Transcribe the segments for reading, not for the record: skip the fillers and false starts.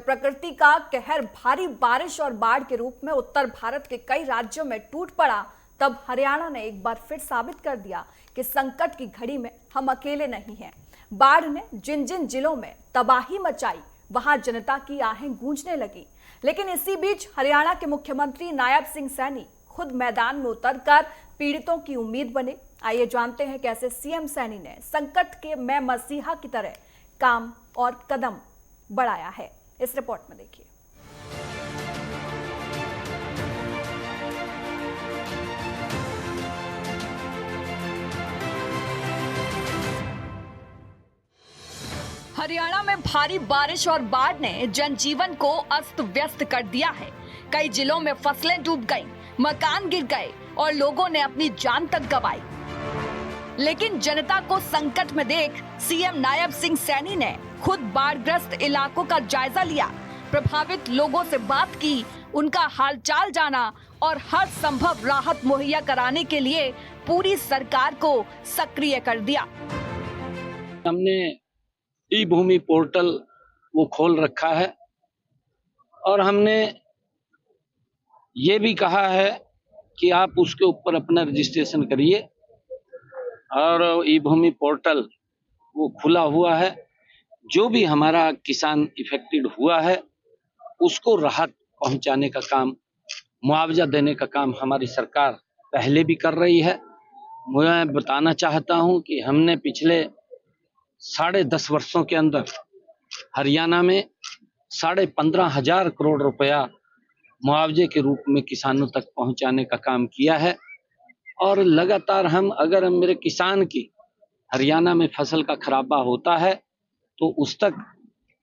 प्रकृति का कहर भारी बारिश और बाढ़ के रूप में उत्तर भारत के कई राज्यों में टूट पड़ा, तब हरियाणा ने एक बार फिर साबित कर दिया कि संकट की घड़ी में हम अकेले नहीं हैं। बाढ़ ने जिन जिन जिलों में तबाही मचाई, वहां जनता की आहें गूंजने लगी। लेकिन इसी बीच हरियाणा के मुख्यमंत्री नायब सिंह सैनी खुद मैदान में उतरकर पीड़ितों की उम्मीद बने। आइए जानते हैं कैसे सीएम सैनी ने संकट के मैं मसीहा की तरह काम और कदम बढ़ाया है। इस रिपोर्ट में देखिए। हरियाणा में भारी बारिश और बाढ़ ने जनजीवन को अस्त व्यस्त कर दिया है। कई जिलों में फसलें डूब गईं, मकान गिर गए और लोगों ने अपनी जान तक गंवाई। लेकिन जनता को संकट में देख सीएम नायब सिंह सैनी ने खुद बाढ़ग्रस्त इलाकों का जायजा लिया, प्रभावित लोगों से बात की, उनका हालचाल जाना और हर संभव राहत मुहैया कराने के लिए पूरी सरकार को सक्रिय कर दिया। हमने ई भूमि पोर्टल वो खोल रखा है और हमने ये भी कहा है कि आप उसके ऊपर अपना रजिस्ट्रेशन करिए और ई भूमि पोर्टल वो खुला हुआ है। जो भी हमारा किसान इफेक्टेड हुआ है उसको राहत पहुंचाने का काम, मुआवजा देने का काम हमारी सरकार पहले भी कर रही है। मैं बताना चाहता हूं कि हमने पिछले 10.5 वर्षों के अंदर हरियाणा में 15,500 करोड़ रुपया मुआवजे के रूप में किसानों तक पहुंचाने का काम किया है। और लगातार अगर मेरे किसान की हरियाणा में फसल का खराबा होता है तो उस तक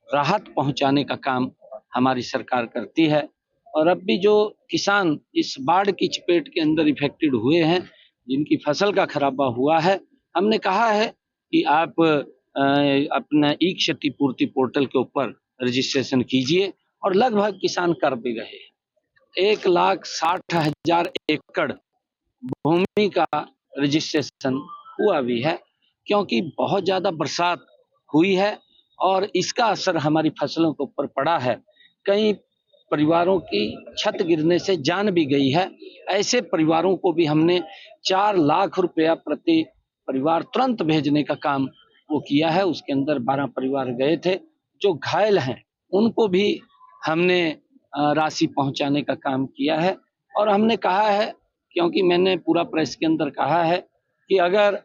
राहत पहुंचाने का काम हमारी सरकार करती है। और अब भी जो किसान इस बाढ़ की चपेट के अंदर इफेक्टेड हुए हैं, जिनकी फसल का खराबा हुआ है, हमने कहा है कि आप अपना ई क्षतिपूर्ति पोर्टल के ऊपर रजिस्ट्रेशन कीजिए और लगभग किसान कर भी रहे हैं। 1,60,000 एकड़ भूमि का रजिस्ट्रेशन हुआ भी है, क्योंकि बहुत ज्यादा बरसात हुई है और इसका असर हमारी फसलों के ऊपर पड़ा है। कई परिवारों की छत गिरने से जान भी गई है। ऐसे परिवारों को भी हमने 4 लाख रुपया प्रति परिवार तुरंत भेजने का काम वो किया है। उसके अंदर 12 परिवार गए थे। जो घायल हैं उनको भी हमने राशि पहुंचाने का काम किया है। और हमने कहा है, क्योंकि मैंने पूरा प्रेस के अंदर कहा है कि अगर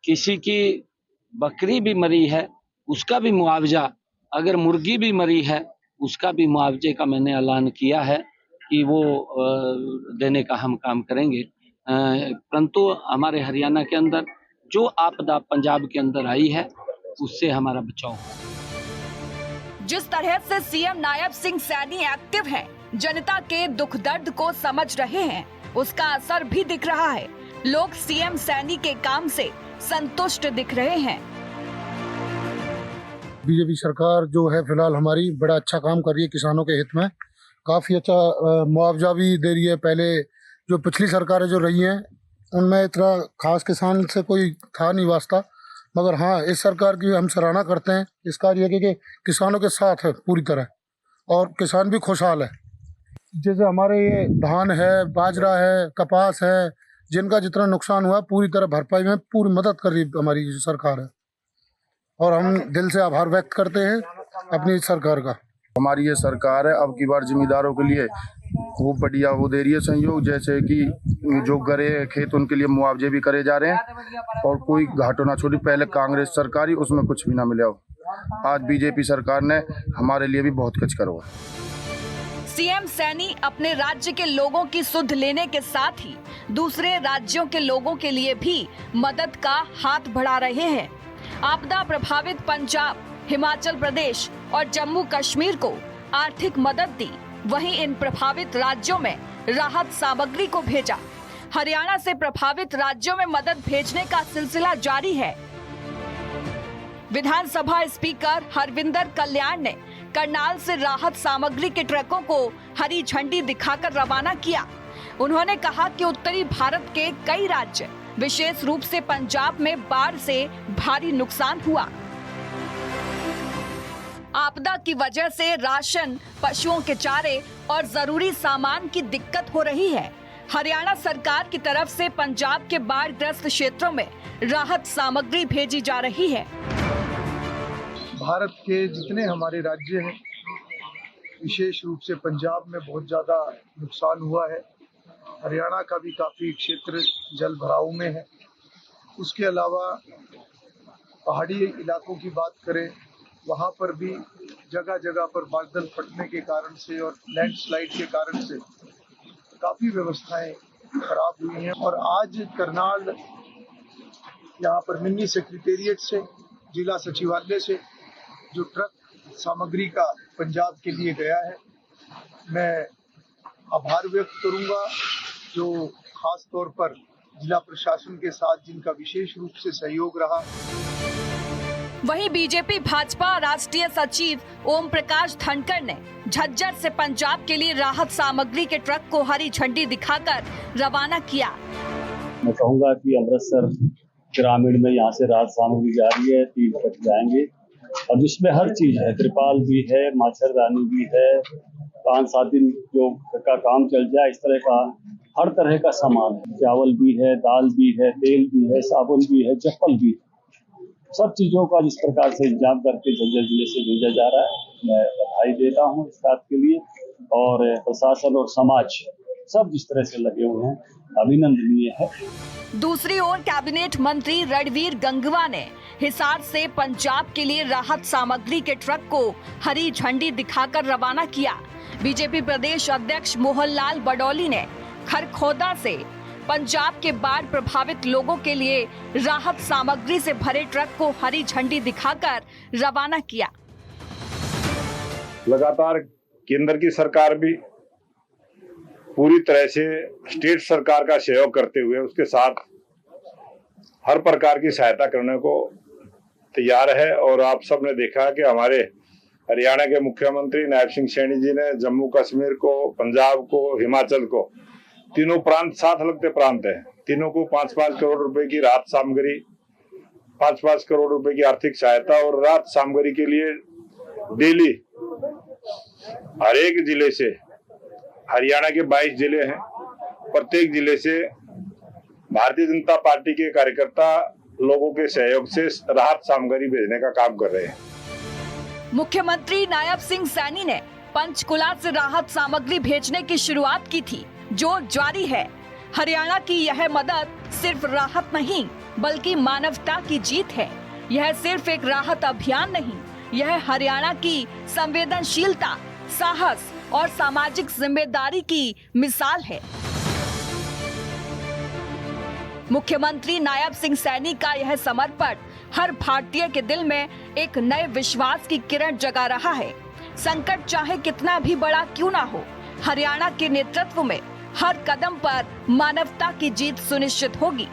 किसी की बकरी भी मरी है उसका भी मुआवजा, अगर मुर्गी भी मरी है उसका भी मुआवजे का मैंने ऐलान किया है कि वो देने का हम काम करेंगे। परंतु हमारे हरियाणा के अंदर जो आपदा पंजाब के अंदर आई है उससे हमारा बचाव हो। जिस तरह से सीएम नायब सिंह सैनी एक्टिव हैं, जनता के दुख दर्द को समझ रहे हैं, उसका असर भी दिख रहा है। लोग सीएम सैनी के काम से संतुष्ट दिख रहे हैं। बीजेपी सरकार जो है फिलहाल हमारी बड़ा अच्छा काम कर रही है किसानों के हित में। काफ़ी अच्छा मुआवजा भी दे रही है। पहले जो पिछली सरकारें जो रही हैं उनमें इतना खास किसान से कोई था नहीं वास्ता, मगर हाँ इस सरकार की हम सराहना करते हैं। इसका ये कि किसानों के साथ है पूरी तरह और किसान भी खुशहाल है। जैसे हमारे ये धान है, बाजरा है, कपास है, जिनका जितना नुकसान हुआ पूरी तरह भरपाई में पूरी मदद कर रही हमारी सरकार है और हम दिल से आभार व्यक्त करते हैं अपनी सरकार का। हमारी ये सरकार है अब की बार जिम्मेदारों के लिए खूब बढ़िया वो दे रही है सहयोग, जैसे कि जो गरे खेत उनके लिए मुआवजे भी करे जा रहे हैं और कोई घाटों ना छोड़ी। पहले कांग्रेस सरकार ही उसमें कुछ भी ना मिला हो, आज बीजेपी सरकार ने हमारे लिए भी बहुत कुछ करवा। सीएम सैनी अपने राज्य के लोगों की सुध लेने के साथ ही दूसरे राज्यों के लोगों के लिए भी मदद का हाथ बढ़ा रहे हैं। आपदा प्रभावित पंजाब, हिमाचल प्रदेश और जम्मू कश्मीर को आर्थिक मदद दी, वहीं इन प्रभावित राज्यों में राहत सामग्री को भेजा। हरियाणा से प्रभावित राज्यों में मदद भेजने का सिलसिला जारी है। विधानसभा स्पीकर हरविंदर कल्याण ने करनाल से राहत सामग्री के ट्रकों को हरी झंडी दिखाकर रवाना किया। उन्होंने कहा कि उत्तरी भारत के कई राज्य, विशेष रूप से पंजाब में बाढ़ से भारी नुकसान हुआ। आपदा की वजह से राशन, पशुओं के चारे और जरूरी सामान की दिक्कत हो रही है। हरियाणा सरकार की तरफ से पंजाब के बाढ़ ग्रस्त क्षेत्रों में राहत सामग्री भेजी जा रही है। भारत के जितने हमारे राज्य हैं, विशेष रूप से पंजाब में बहुत ज़्यादा नुकसान हुआ है। हरियाणा का भी काफ़ी क्षेत्र जल भराव में है। उसके अलावा पहाड़ी इलाकों की बात करें, वहाँ पर भी जगह जगह पर बादल फटने के कारण से और लैंडस्लाइड के कारण से काफ़ी व्यवस्थाएं खराब हुई हैं। और आज करनाल यहाँ पर मिनी सेक्रेटेरिएट से, जिला सचिवालय से जो ट्रक सामग्री का पंजाब के लिए गया है, मैं आभार व्यक्त करूंगा जो खास तौर पर जिला प्रशासन के साथ जिनका विशेष रूप से सहयोग रहा। वहीं बीजेपी भाजपा राष्ट्रीय सचिव ओम प्रकाश धनखड़ ने झज्जर से पंजाब के लिए राहत सामग्री के ट्रक को हरी झंडी दिखाकर रवाना किया। मैं कहूँगा कि अमृतसर ग्रामीण में यहाँ से राहत सामग्री जा रही है, 3 ट्रक जाएंगे और जिसमें हर चीज है, त्रिपाल भी है, मच्छरदानी भी है, 5-7 दिन जो का काम चल जाए इस तरह का हर तरह का सामान है। चावल भी है, दाल भी है, तेल भी है, साबुन भी है, चप्पल भी है। सब चीजों का जिस प्रकार से इंतजाम करके झज्जर जिले से भेजा जा रहा है, मैं बधाई देता हूँ इस बात के लिए। और प्रशासन और समाज सब जिस तरह से लगे हुए हैं, अभिनंदनीय है। दूसरी ओर कैबिनेट मंत्री रणवीर गंगवा ने हिसार से पंजाब के लिए राहत सामग्री के ट्रक को हरी झंडी दिखाकर रवाना किया। बीजेपी प्रदेश अध्यक्ष मोहनलाल बडौली ने खरखोदा से पंजाब के बाढ़ प्रभावित लोगों के लिए राहत सामग्री से भरे ट्रक को हरी झंडी दिखाकर रवाना किया। लगातार केंद्र की सरकार भी पूरी तरह से स्टेट सरकार का सहयोग करते हुए उसके साथ हर प्रकार की सहायता करने को तैयार है। और आप सब ने देखा कि हमारे हरियाणा के मुख्यमंत्री नायब सिंह सैनी जी ने जम्मू कश्मीर को, पंजाब को, हिमाचल को, तीनों प्रांत साथ लगते प्रांत हैं, तीनों को 5-5 करोड़ रुपए की राहत सामग्री, 5-5 करोड़ रुपए की आर्थिक सहायता और राहत सामग्री के लिए डेली हर एक जिले से, हरियाणा के 22 जिले हैं, प्रत्येक जिले से भारतीय जनता पार्टी के कार्यकर्ता लोगों के सहयोग से राहत सामग्री भेजने का काम कर रहे हैं। मुख्यमंत्री नायब सिंह सैनी ने पंचकुला से राहत सामग्री भेजने की शुरुआत की थी, जो जारी है। हरियाणा की यह मदद सिर्फ राहत नहीं बल्कि मानवता की जीत है। यह सिर्फ एक राहत अभियान नहीं, यह हरियाणा की संवेदनशीलता, साहस और सामाजिक जिम्मेदारी की मिसाल है। मुख्यमंत्री नायब सिंह सैनी का यह समर्पण हर भारतीय के दिल में एक नए विश्वास की किरण जगा रहा है। संकट चाहे कितना भी बड़ा क्यों ना हो, हरियाणा के नेतृत्व में हर कदम पर मानवता की जीत सुनिश्चित होगी।